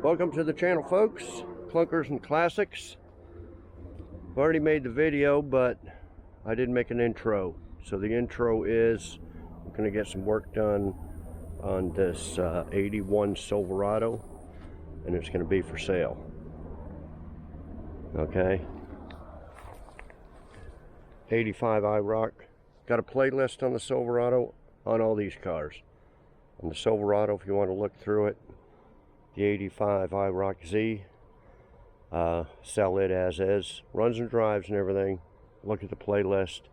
Welcome to the channel, folks. Clunkers and Classics. I've already made the video, but I didn't make an intro. So the intro is we're going to get some work done on this 81 Silverado, and it's going to be for sale. Okay. 85 IROC. Got a playlist on the Silverado on all these cars. On the Silverado, if you want to look through it, the 85 IROC-Z, sell it as is, runs and drives and everything. Look at the playlist.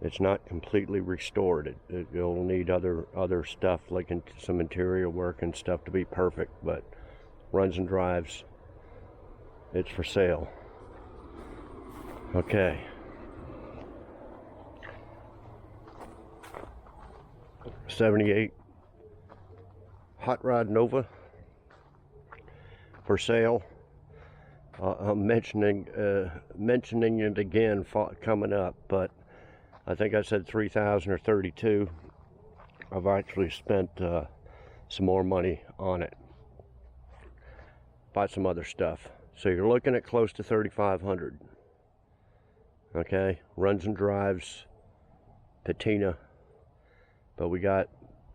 It's not completely restored. It'll need other stuff, like some interior work and stuff, to be perfect, but runs and drives. It's for sale. Okay. '78 Hot Rod Nova for sale. I'm mentioning it again coming up, but I think I said 3,000 or 32. I've actually spent some more money on it. Bought some other stuff, so you're looking at close to 3,500. Okay, runs and drives, patina, but we got,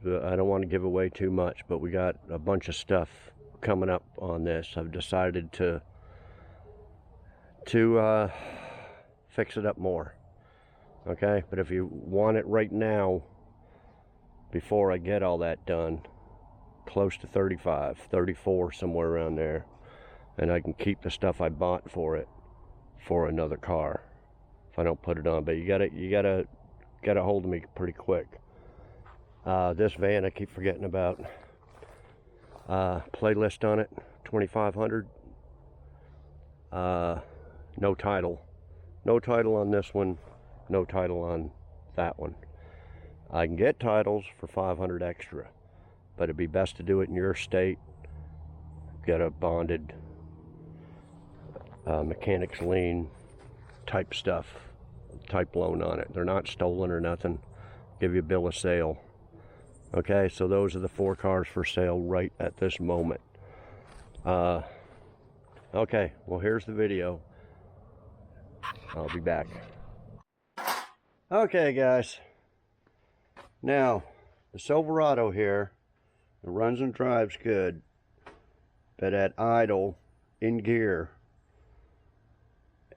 I don't want to give away too much, but we got a bunch of stuff coming up on this. I've decided to fix it up more. Okay, but if you want it right now, before I get all that done, close to 35, 34, somewhere around there, and I can keep the stuff I bought for it for another car if I don't put it on. But you gotta get a hold of me pretty quick. This van I keep forgetting about. Playlist on it, 2,500. No title. No title on this one. No title on that one. I can get titles for 500 extra, but it'd be best to do it in your state. Get a bonded mechanics lien type stuff, type loan on it. They're not stolen or nothing. Give you a bill of sale. Okay, so those are the 4 cars for sale right at this moment. Okay, well, here's the video. I'll be back. Okay, guys. Now, the Silverado here, it runs and drives good, but at idle, in gear,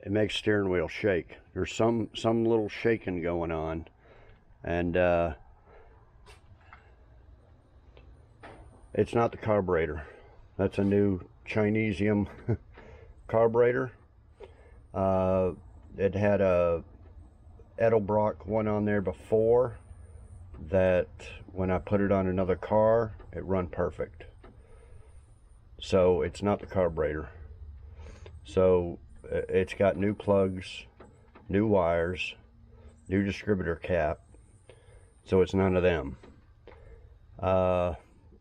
it makes steering wheel shake. There's some little shaking going on, and it's not the carburetor. That's a new Chinesium carburetor. It had a Edelbrock one on there before that. When I put it on another car, it run perfect. So it's not the carburetor. So it's got new plugs, new wires, new distributor cap. So it's none of them.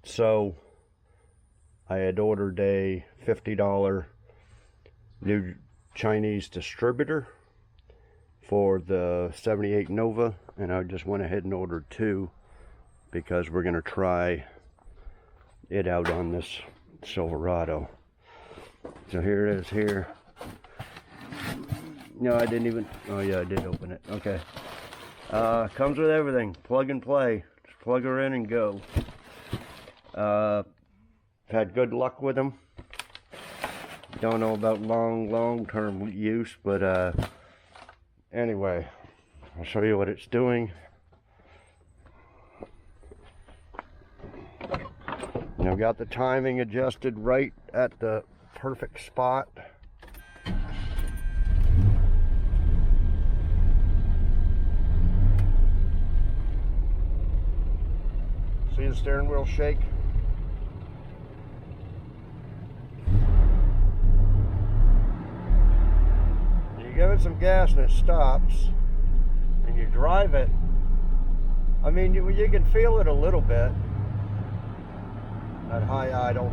So I had ordered a $50 new Chinese distributor for the '78 Nova, and I just went ahead and ordered 2 because we're going to try it out on this Silverado. So here it is here. No, I didn't even, oh yeah, I did open it. Okay. Comes with everything. Plug and play. Just plug her in and go. Had good luck with them. Don't know about long-term use, but anyway, I'll show you what it's doing. And I've got the timing adjusted right at the perfect spot. See the steering wheel shake? Give it some gas and it stops, and you drive it. I mean, you can feel it a little bit at high idle.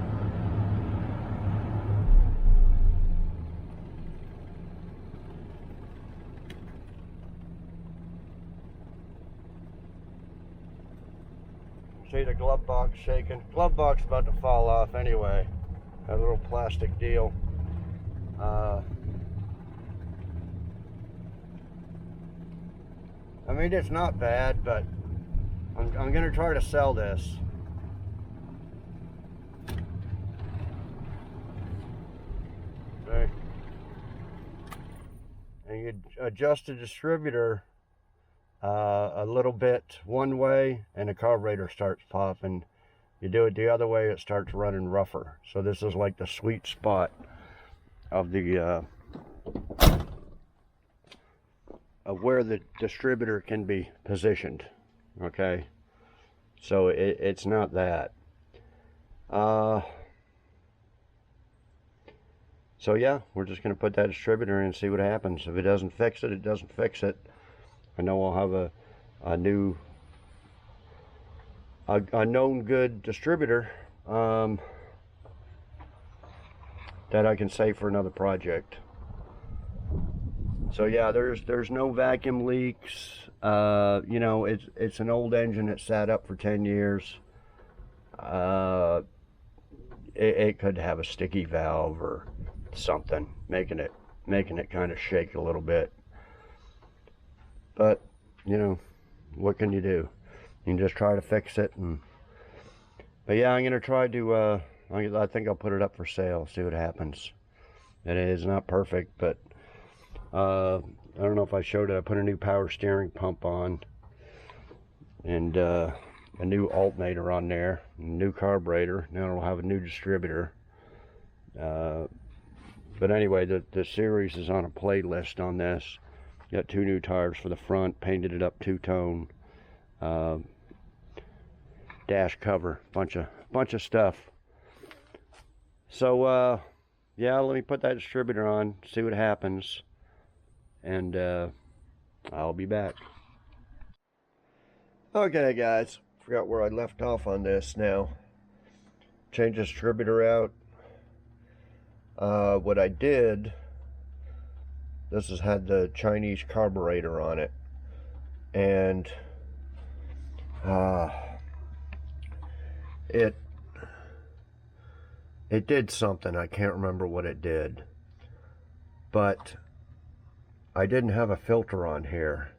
See the glove box shaking. Glove box about to fall off anyway. That little plastic deal. I mean, it's not bad, but I'm gonna try to sell this. Okay. And you adjust the distributor a little bit one way and the carburetor starts popping. You do it the other way, it starts running rougher. So this is like the sweet spot of the of where the distributor can be positioned. Okay, so it's not that. So yeah, we're just going to put that distributor in and see what happens. If it doesn't fix it, it doesn't fix it. I know I'll have a new, a known good distributor that I can save for another project. So yeah, there's no vacuum leaks. You know, it's an old engine that sat up for 10 years. It could have a sticky valve or something making it kind of shake a little bit. But you know, what can you do? You can just try to fix it. But yeah, I'm gonna try to I think I'll put it up for sale, see what happens. It is not perfect, but I don't know if I showed it. I put a new power steering pump on and a new alternator on there, a new carburetor. Now it'll have a new distributor. But anyway, the series is on a playlist on this. Got 2 new tires for the front, painted it up 2-tone. Dash cover, bunch of stuff. So yeah, let me put that distributor on, see what happens, and I'll be back. Okay guys, forgot where I left off on this now. Change the distributor out. What I did, this has had the Chinese carburetor on it, and it did something. I can't remember what it did, but I didn't have a filter on here,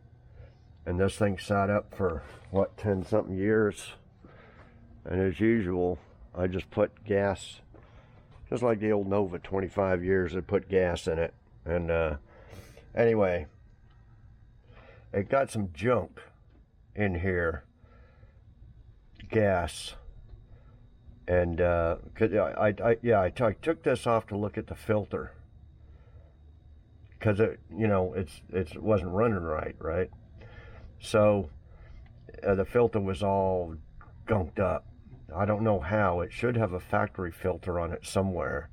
and this thing sat up for what, 10 something years, and as usual I just put gas, just like the old Nova, 25 years I put gas in it. And anyway, it got some junk in here, gas, and I took this off to look at the filter, because it, you know, it wasn't running right. So the filter was all gunked up. I don't know how. It should have a factory filter on it somewhere.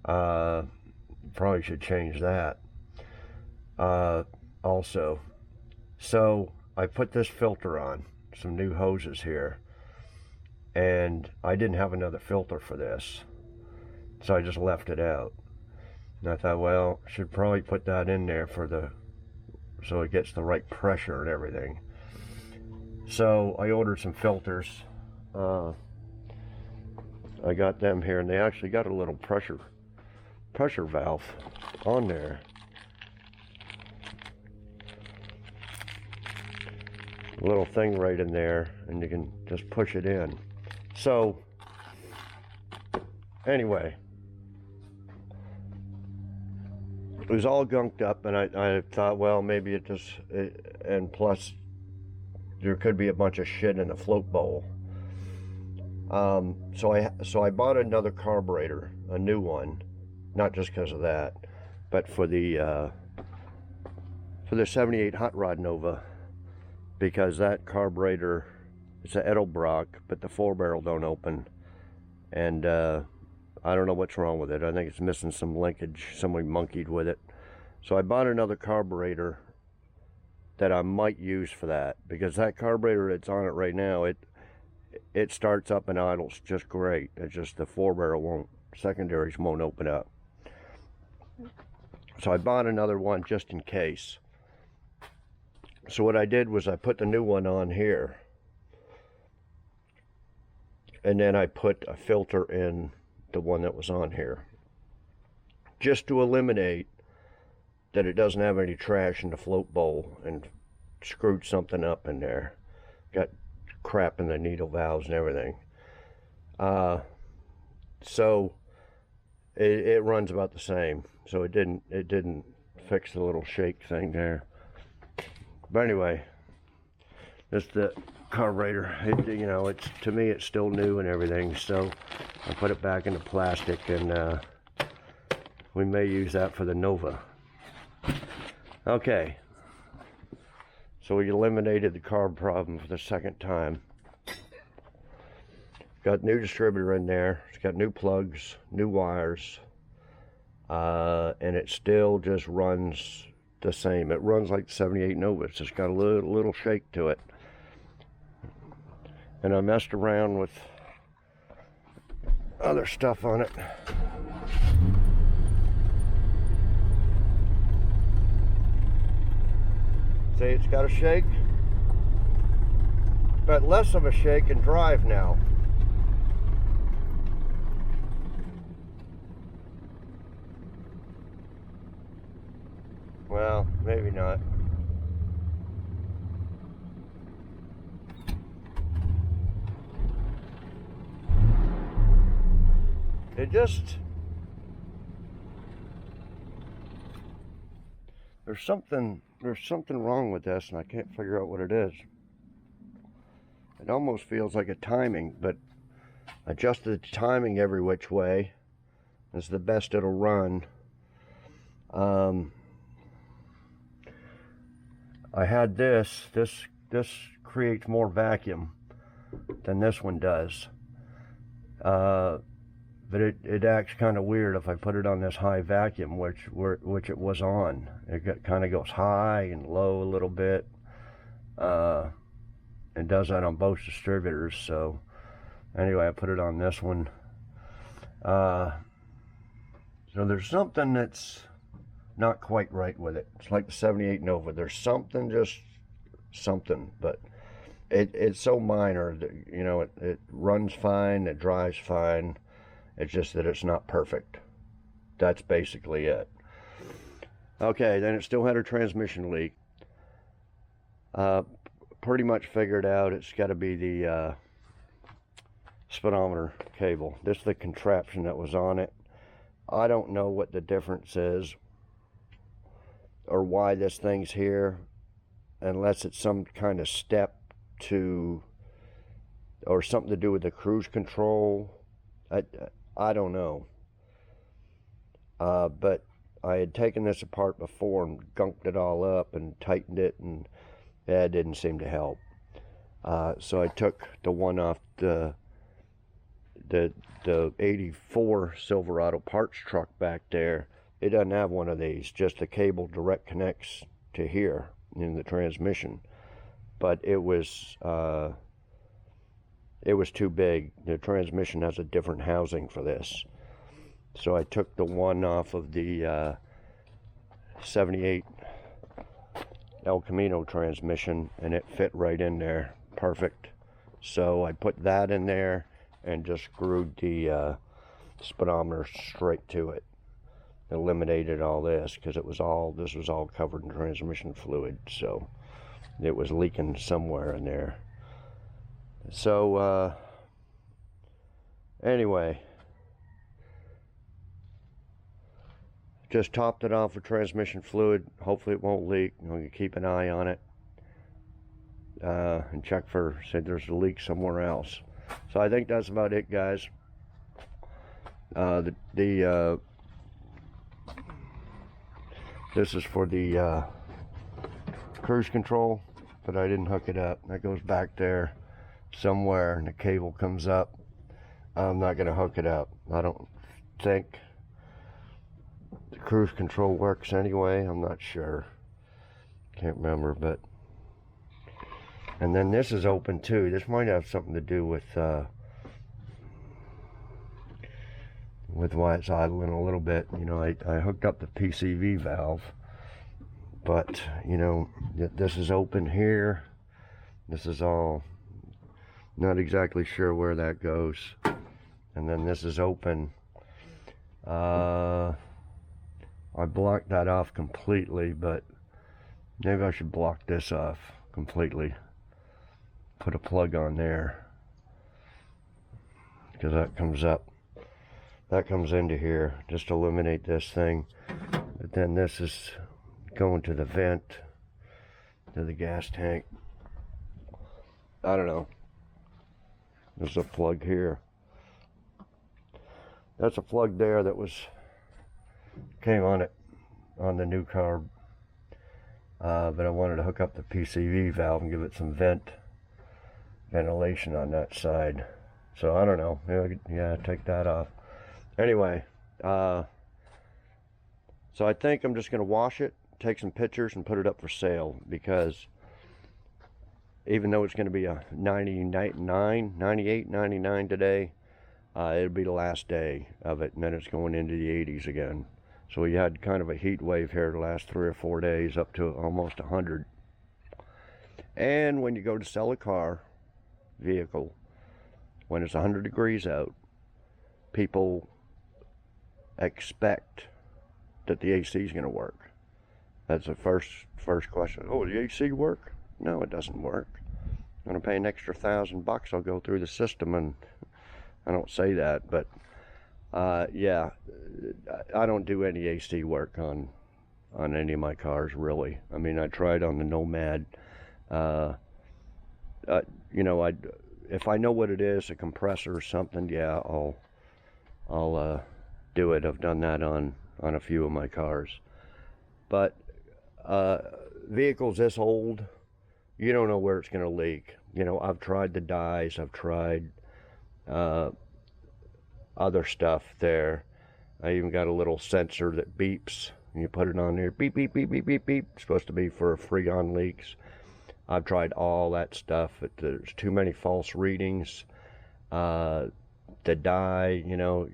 Probably should change that also. So I put this filter on, some new hoses here, and I didn't have another filter for this, so I just left it out. And I thought, well, should probably put that in there so it gets the right pressure and everything. So I ordered some filters. I got them here, and they actually got a little pressure valve on there. A little thing right in there, and you can just push it in. So anyway, it was all gunked up, and I thought, well, maybe and plus there could be a bunch of shit in the float bowl. So I bought another carburetor, a new one, not just because of that, but for the 78 Hot Rod Nova, because that carburetor, it's an Edelbrock, but the 4-barrel don't open, and I don't know what's wrong with it. I think it's missing some linkage. Somebody monkeyed with it. So I bought another carburetor that I might use for that, because that carburetor that's on it right now, it starts up and idles just great. It's just the 4-barrel secondaries won't open up. So I bought another one just in case. So what I did was I put the new one on here, and then I put a filter in the one that was on here, just to eliminate that it doesn't have any trash in the float bowl and screwed something up in there. Got crap in the needle valves and everything. So it runs about the same. So it didn't fix the little shake thing there. But anyway, this the carburetor. You know, it's, to me, it's still new and everything. So I put it back into plastic, and we may use that for the Nova. Okay. So we eliminated the carb problem for the second time. Got new distributor in there. It's got new plugs, new wires, and it still just runs the same. It runs like the 78 Nova. It's just got a little shake to it. And I messed around with other stuff on it. See, it's got a shake, but less of a shake and drive now. Well, maybe not. It just, there's something wrong with this, and I can't figure out what it is. It almost feels like a timing, but adjusted the timing every which way is the best it'll run. I had this creates more vacuum than this one does. But it acts kind of weird if I put it on this high vacuum, which it was on. It kind of goes high and low a little bit. It does that on both distributors. So anyway, I put it on this one. So there's something that's not quite right with it. It's like the 78 Nova. There's something, but it's so minor that, you know, it runs fine, it drives fine. It's just that it's not perfect. That's basically it. Okay, then it still had a transmission leak. Pretty much figured out it's got to be the speedometer cable. This is the contraption that was on it. I don't know what the difference is or why this thing's here, unless it's some kind of step to, or something to do with the cruise control. I don't know. But I had taken this apart before and gunked it all up and tightened it, and that didn't seem to help. So I took the one off the 84 Silverado parts truck back there. It doesn't have one of these, just the cable direct connects to here in the transmission. But it was too big. The transmission has a different housing for this. So I took the one off of the 78 El Camino transmission, and it fit right in there, perfect. So I put that in there and just screwed the speedometer straight to it. Eliminated all this, because this was all covered in transmission fluid, so it was leaking somewhere in there. So anyway, just topped it off with transmission fluid. Hopefully it won't leak. I'm going to keep an eye on it and check for, say there's a leak somewhere else. So I think that's about it, guys. This is for the cruise control, but I didn't hook it up. That goes back there somewhere, and the cable comes up. I'm not going to hook it up. I don't think the cruise control works anyway. I'm not sure. Can't remember, but. And then this is open too. This might have something to do with why it's idling a little bit. You know, I hooked up the PCV valve, but you know, this is open here. This is all Not exactly sure where that goes. And then this is open. I blocked that off completely, but maybe I should block this off completely. Put a plug on there, because that comes up. That comes into here. Just eliminate this thing. But then this is going to the vent, to the gas tank. I don't know. There's a plug here. That's a plug there that came on it on the new car. But I wanted to hook up the PCV valve and give it some ventilation on that side. So I don't know. Yeah, take that off. Anyway, so I think I'm just going to wash it, take some pictures, and put it up for sale, because even though it's going to be a 98, 99 today, it'll be the last day of it, and then it's going into the 80s again. So we had kind of a heat wave here the last 3 or 4 days, up to almost 100. And when you go to sell a vehicle, when it's 100 degrees out, people expect that the AC is going to work. That's the first question. Oh, the AC work? No, it doesn't work. I'm going to pay an extra $1,000. I'll go through the system, and I don't say that, but yeah, I don't do any AC work on any of my cars, really. I mean, I tried on the Nomad. You know, if I know what it is, a compressor or something, yeah, I'll do it. I've done that on a few of my cars. But vehicles this old, you don't know where it's going to leak. You know, I've tried the dyes, I've tried other stuff there. I even got a little sensor that beeps, and you put it on there, beep, beep, beep, beep, beep, beep. It's supposed to be for freon leaks. I've tried all that stuff. There's too many false readings. The dye, you know,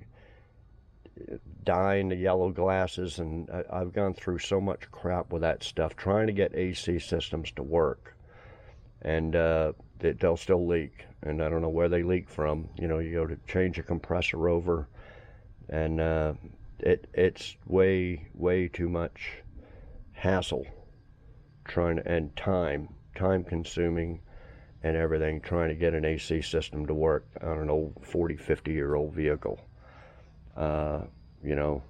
dyeing the yellow glasses, and I've gone through so much crap with that stuff, trying to get AC systems to work, and they'll still leak, and I don't know where they leak from. You know, you go to change a compressor over, and it's way too much hassle trying to, and time consuming and everything, trying to get an AC system to work on an old 40-50-year-old vehicle. You know,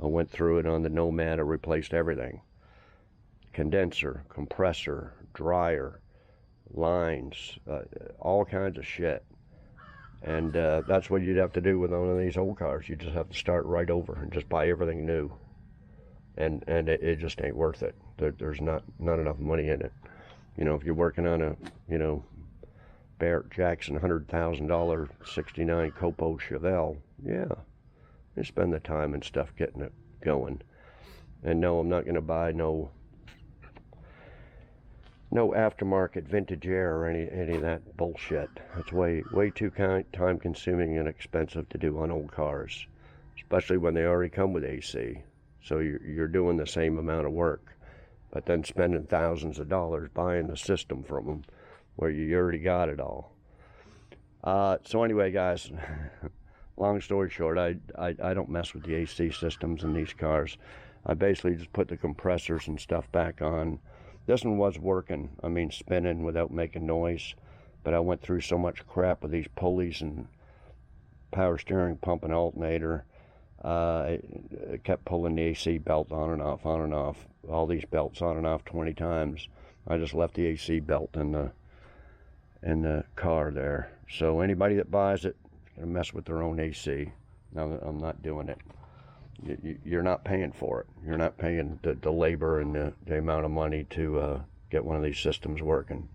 I went through it on the Nomad. I replaced everything: condenser, compressor, dryer, lines, all kinds of shit. And that's what you'd have to do with one of these old cars. You just have to start right over and just buy everything new, and it just ain't worth it. There's not enough money in it. You know, if you're working on a, you know, Barrett Jackson $100,000 '69 Copo Chevelle, yeah, you spend the time and stuff getting it going. And no, I'm not going to buy no aftermarket vintage air or any of that bullshit. It's way too time consuming and expensive to do on old cars, especially when they already come with AC. So you're doing the same amount of work, but then spending thousands of dollars buying the system from them where you already got it all. So anyway, guys, long story short, I don't mess with the AC systems in these cars. I basically just put the compressors and stuff back on. This one was working, I mean, spinning without making noise, but I went through so much crap with these pulleys and power steering pump and alternator. It kept pulling the AC belt on and off, all these belts on and off 20 times. I just left the AC belt in the car there. So anybody that buys it is going to mess with their own AC. Now, I'm not doing it. You're not paying for it. You're not paying the labor and the amount of money to get one of these systems working.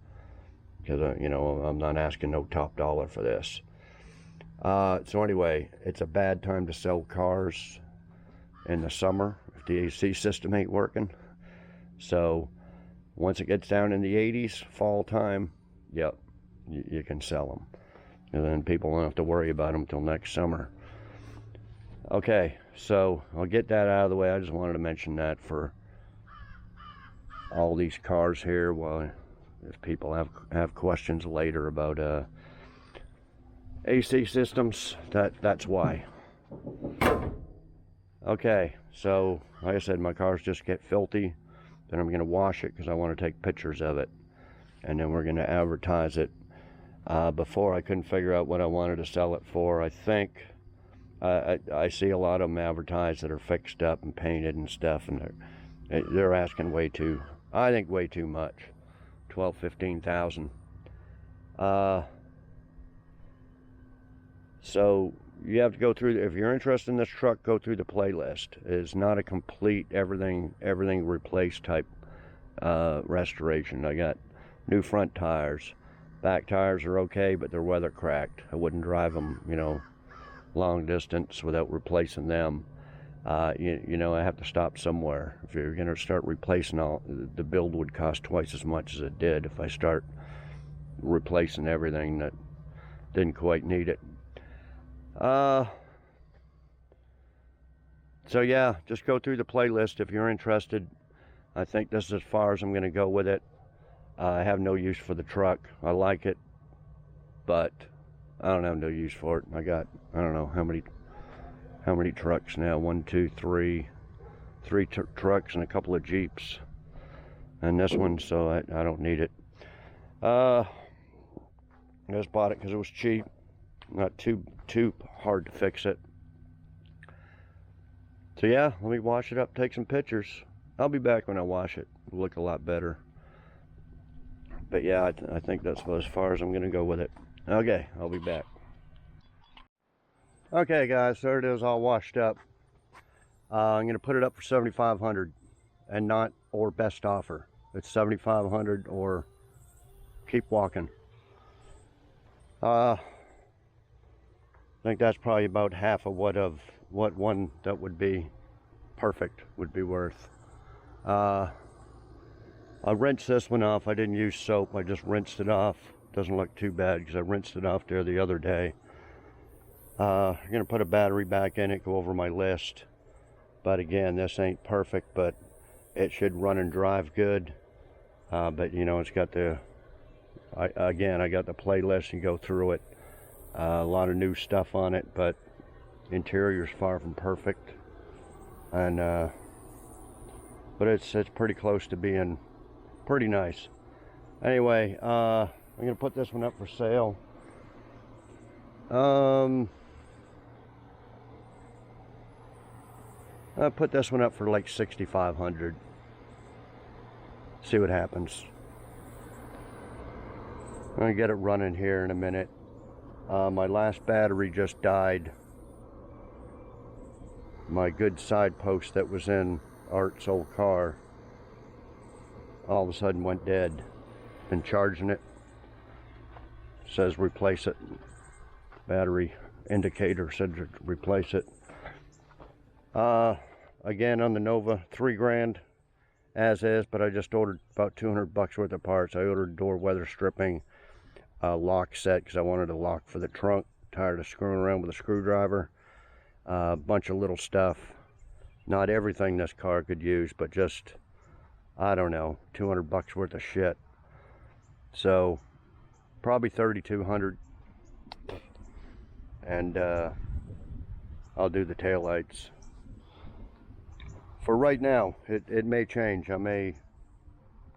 Because, you know, I'm not asking no top dollar for this. So anyway, it's a bad time to sell cars in the summer if the AC system ain't working. So once it gets down in the 80s, fall time, yep, you can sell them. And then people won't have to worry about them till next summer. Okay, so I'll get that out of the way. I just wanted to mention that for all these cars here. Well, if people have questions later about AC systems, that's why. Okay, so like I said, my cars just get filthy. Then I'm going to wash it because I want to take pictures of it. And then we're going to advertise it. Before, I couldn't figure out what I wanted to sell it for. I think I see a lot of them advertised that are fixed up and painted and stuff, and they're asking way too, I think way too much. 12, 15,000. So you have to go through, if you're interested in this truck, go through the playlist. It's not a complete everything replaced type restoration. I got new front tires. Back tires are okay, but they're weather cracked. I wouldn't drive them, you know, long distance without replacing them. You know, I have to stop somewhere. If you're going to start replacing all, the build would cost twice as much as it did if I start replacing everything that didn't quite need it. So yeah, just go through the playlist if you're interested. I think this is as far as I'm going to go with it. I have no use for the truck. I like it, but I don't have no use for it. I got, I don't know how many trucks now. 1, 2, 3 trucks and a couple of Jeeps, and this one, so I don't need it. I just bought it because it was cheap, not too hard to fix it. So yeah, let me wash it up, take some pictures. I'll be back when I wash it. It'll look a lot better. But yeah, I think that's as far as I'm going to go with it. Okay, I'll be back. Okay guys, there it is, all washed up. I'm going to put it up for $7,500 and not or best offer. It's $7,500 or keep walking. I think that's probably about half of what one that would be perfect would be worth. I rinsed this one off. I didn't use soap. I just rinsed it off. Doesn't look too bad because I rinsed it off there the other day. I'm going to put a battery back in it, go over my list. But again, this ain't perfect, but it should run and drive good. But you know, it's got the, I got the playlist and go through it. A lot of new stuff on it, but interior's far from perfect. And but it's pretty close to being pretty nice. Anyway, I'm gonna put this one up for sale. I'll put this one up for like $6,500. See what happens. I'm gonna get it running here in a minute. My last battery just died. My good side post that was in Art's old car all of a sudden went dead. Been charging it. Says replace it. Battery indicator said to replace it. Again on the Nova, $3,000 as is, but I just ordered about 200 bucks worth of parts. I ordered door weather stripping, lock set because I wanted a lock for the trunk. Tired of screwing around with a screwdriver. A bunch of little stuff. Not everything this car could use, but just, I don't know, 200 bucks worth of shit. So probably 3,200. And I'll do the taillights. For right now, it may change. I may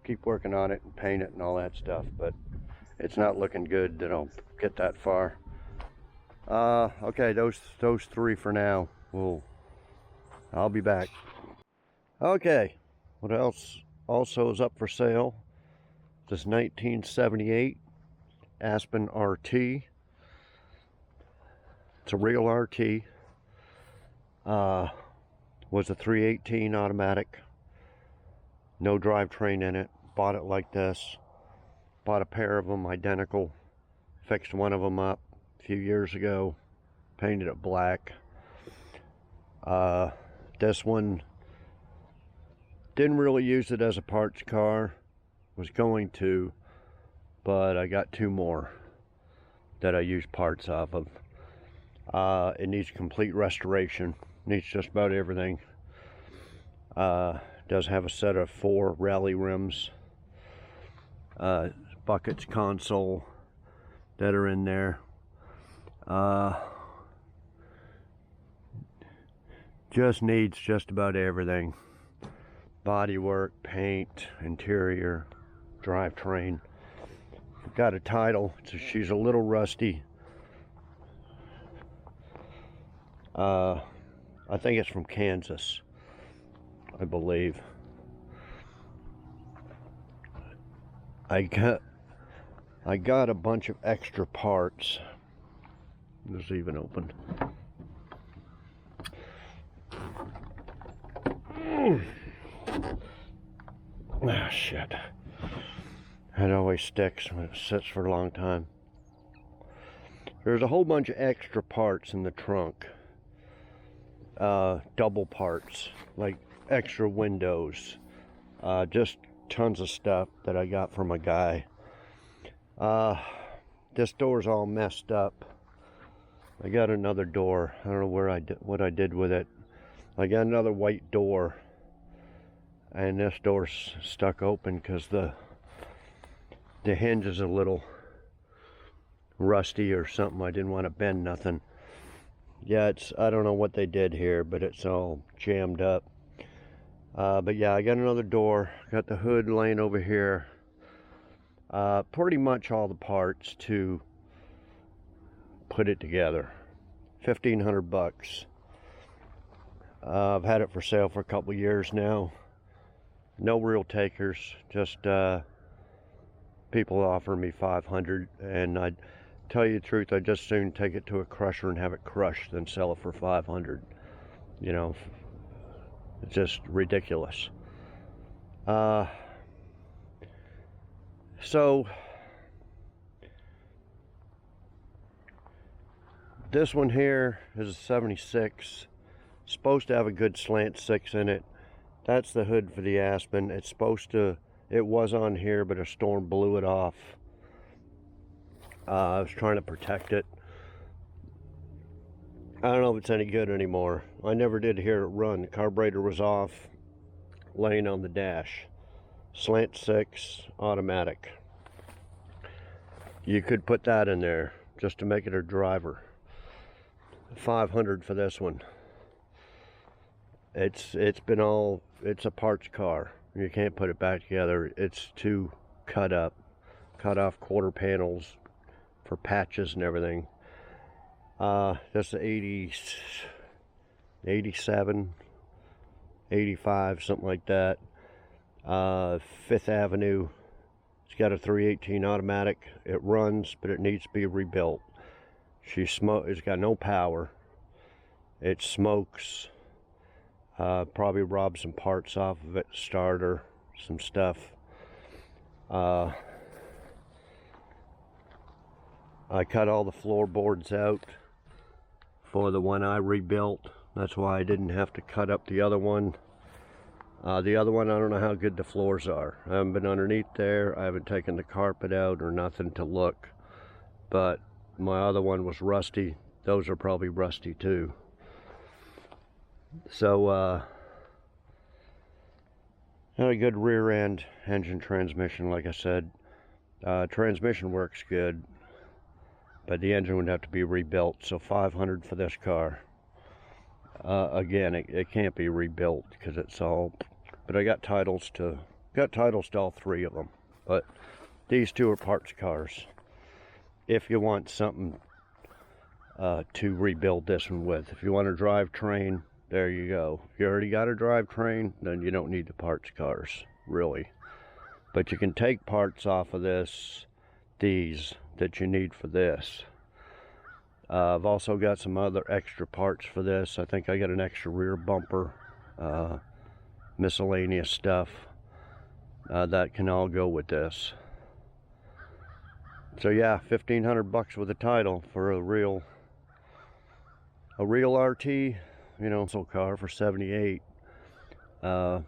keep working on it and paint it and all that stuff, but it's not looking good that I'll get that far. Okay, those three for now. I'll be back. Okay, what else also is up for sale? This 1978 Aspen RT. It's a real RT. Was a 318 automatic. No drivetrain in it. Bought it like this. Bought a pair of them identical. Fixed one of them up a few years ago. Painted it black. This one, didn't really use it as a parts car. Was going to, but I got two more that I use parts off of. It needs complete restoration. Needs just about everything. Does have a set of 4 rally rims. Buckets, console that are in there. Just needs just about everything. Body work, paint, interior, drivetrain. Got a title. She's a little rusty. I think it's from Kansas, I believe. I got a bunch of extra parts. This is even open. Ah, shit. It always sticks when it sits for a long time. There's a whole bunch of extra parts in the trunk. Double parts, like extra windows. Just tons of stuff that I got from a guy. This door's all messed up. I got another door. I don't know what I did with it. I got another white door, and this door's stuck open because the hinge is a little rusty or something. I didn't want to bend nothing. Yeah, I don't know what they did here, but it's all jammed up. But yeah, I got another door. Got the hood laying over here. Pretty much all the parts to put it together. 1,500 bucks. I've had it for sale for a couple years now. No real takers, just people offer me 500, and I tell you the truth, I'd just soon take it to a crusher and have it crushed than sell it for 500. You know, it's just ridiculous. So this one here is a 76. Supposed to have a good slant 6 in it. That's the hood for the Aspen. It's supposed to, it was on here, but a storm blew it off. I was trying to protect it. I don't know if it's any good anymore. I never did hear it run. The carburetor was off, laying on the dash. Slant 6, automatic. You could put that in there just to make it a driver. 500 for this one. It's a parts car. You can't put it back together. It's too cut up. Cut off quarter panels for patches and everything. That's 80, 87, 85, something like that. 5th Avenue. It's got a 318 automatic. It runs, but it needs to be rebuilt. It's got no power. It smokes. Probably robbed some parts off of it, starter, some stuff. I cut all the floorboards out for the one I rebuilt. That's why I didn't have to cut up the other one. The other one, I don't know how good the floors are. I haven't been underneath there. I haven't taken the carpet out or nothing to look. But my other one was rusty. Those are probably rusty too. So, had a good rear end engine transmission, like I said. Transmission works good, but the engine would have to be rebuilt. So 500 for this car. Again, it can't be rebuilt because it's all, but I got titles to all 3 of them. But these 2 are parts cars. If you want something to rebuild this one with, if you want a drivetrain, there you go. If you already got a drivetrain, then you don't need the parts cars, really. But you can take parts off of these that you need for this. I've also got some other extra parts for this. I think I got an extra rear bumper, miscellaneous stuff that can all go with this. So yeah, 1,500 bucks with a title for a real RT, you know, muscle car for 78. Yeah,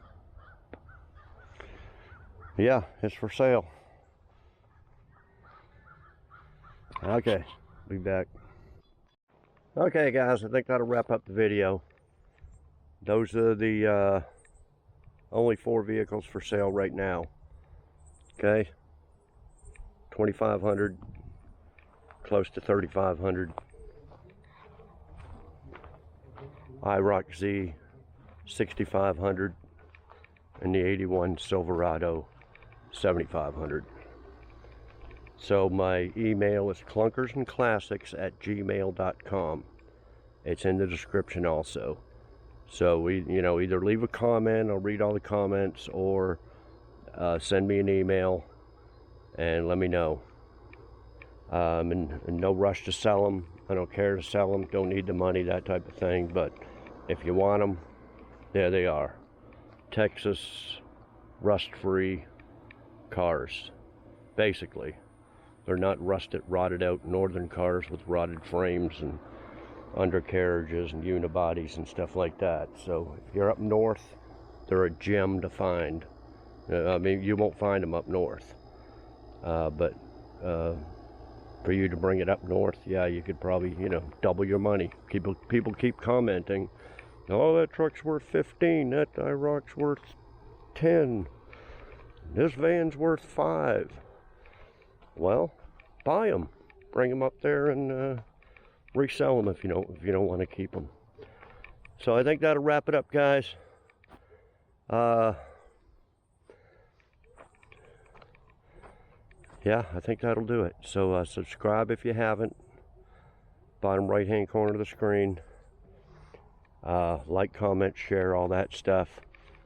it's for sale. Okay, be back. Okay guys, I think that'll wrap up the video. Those are the only 4 vehicles for sale right now. Okay, 2,500, close to 3,500. IROC-Z 6500 and the 81 Silverado 7500. So my email is clunkersandclassics@gmail.com. It's in the description also. So either leave a comment, I'll read all the comments, or send me an email and let me know. And no rush to sell them. I don't care to sell them, don't need the money, that type of thing. But if you want them, there they are. Texas rust-free cars, basically. They're not rotted out northern cars with rotted frames and undercarriages and unibodies and stuff like that. So if you're up north, they're a gem to find. I mean, you won't find them up north. But for you to bring it up north, yeah, you could probably, double your money. People keep commenting, oh, that truck's worth 15, that IROC's worth 10, this van's worth 5. Well, buy them, bring them up there and resell them if you don't want to keep them. So I think that'll wrap it up, guys. Yeah, I think that'll do it. So subscribe if you haven't. Bottom right hand corner of the screen. Like, comment, share, all that stuff.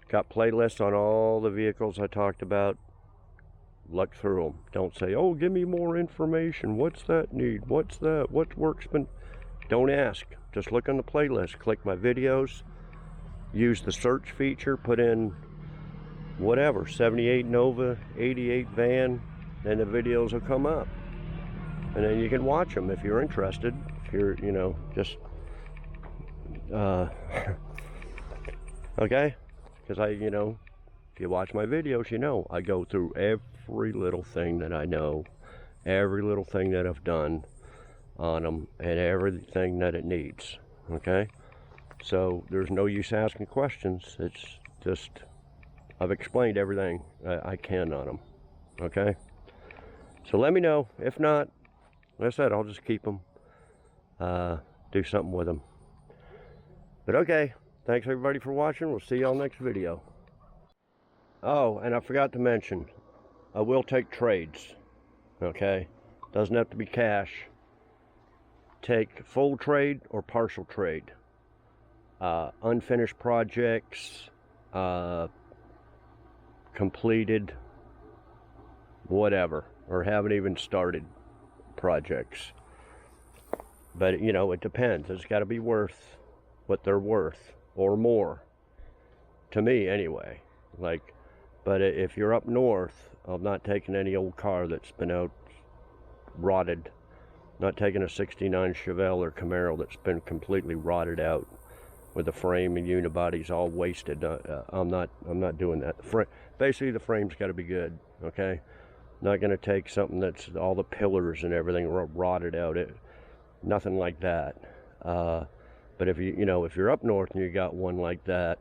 Got playlists on all the vehicles I talked about. Look through them. Don't say, oh, give me more information. What's that need? What's that? What's Worksman? Don't ask. Just look on the playlist. Click my videos. Use the search feature. Put in whatever. 78 Nova, 88 van. Then the videos will come up. And then you can watch them if you're interested. If you're, just... okay? Because if you watch my videos, I go through every little thing that I know, every little thing that I've done on them, and everything that it needs, okay? So there's no use asking questions. It's just, I've explained everything I can on them, okay? So let me know. If not, like I said, I'll just keep them, do something with them. But okay, thanks everybody for watching. We'll see y'all next video. Oh, and I forgot to mention, I will take trades, okay? Doesn't have to be cash. Take full trade or partial trade. Unfinished projects, completed, whatever, or haven't even started projects. But, it depends. It's got to be worth what they're worth, or more. To me, anyway. But if you're up north, I'm not taking any old car that's been out rotted. Not taking a 69 Chevelle or Camaro that's been completely rotted out with the frame and unibodies all wasted. I'm not doing that. Basically, the frame's got to be good, okay? Not going to take something that's all the pillars and everything rotted out. Nothing like that. But if if you're up north and you got one like that,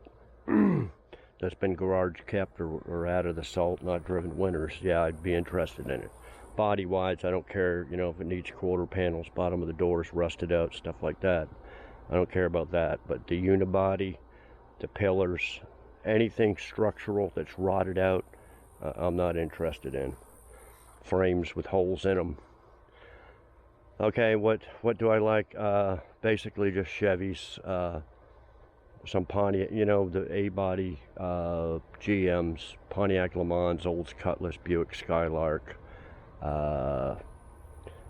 that's been garage kept or out of the salt, not driven winters, yeah, I'd be interested in it. Body wise, I don't care, if it needs quarter panels, bottom of the doors rusted out, stuff like that. I don't care about that. But the unibody, the pillars, anything structural that's rotted out, I'm not interested in. Frames with holes in them. Okay, what do I like? Basically just Chevys, some Pontiac, the A-body, GMs, Pontiac Le Mans, Olds Cutlass, Buick Skylark, and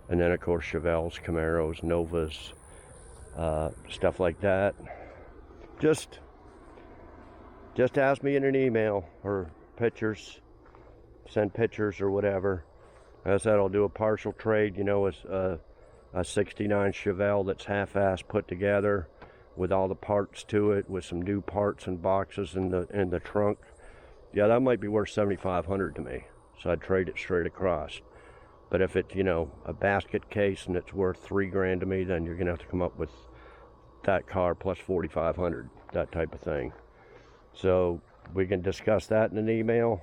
then of course Chevelles, Camaros, Novas, stuff like that. Just ask me in an email or pictures, send pictures or whatever. As I said, I'll do a partial trade, a 69 Chevelle that's half-assed put together with all the parts to it, with some new parts and boxes in the trunk. Yeah, that might be worth $7,500 to me, so I'd trade it straight across. But if it's, a basket case and it's worth $3,000 to me, then you're gonna have to come up with that car plus $4,500, that type of thing. So we can discuss that in an email.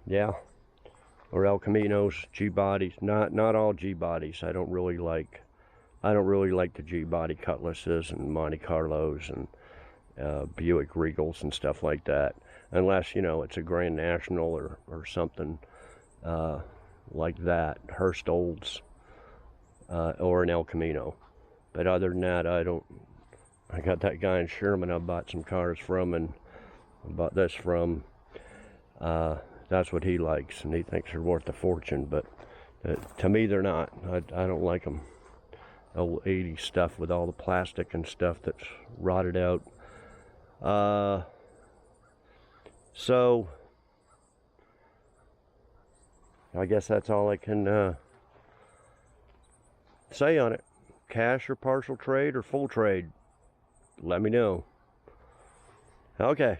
Yeah. Or El Caminos, G-bodies. Not all G-bodies. I don't really like I don't really like the G-body Cutlasses and Monte Carlos and Buick Regals and stuff like that, unless, you know, it's a Grand National or something like that, Hurst Olds, or an El Camino. But other than that, I got that guy in Sherman I bought some cars from, and I bought this from. That's what he likes, and he thinks they're worth a fortune, but to me they're not. I don't like them. Old 80s stuff with all the plastic and stuff that's rotted out. So I guess that's all I can say on it. Cash or partial trade or full trade, let me know. Okay.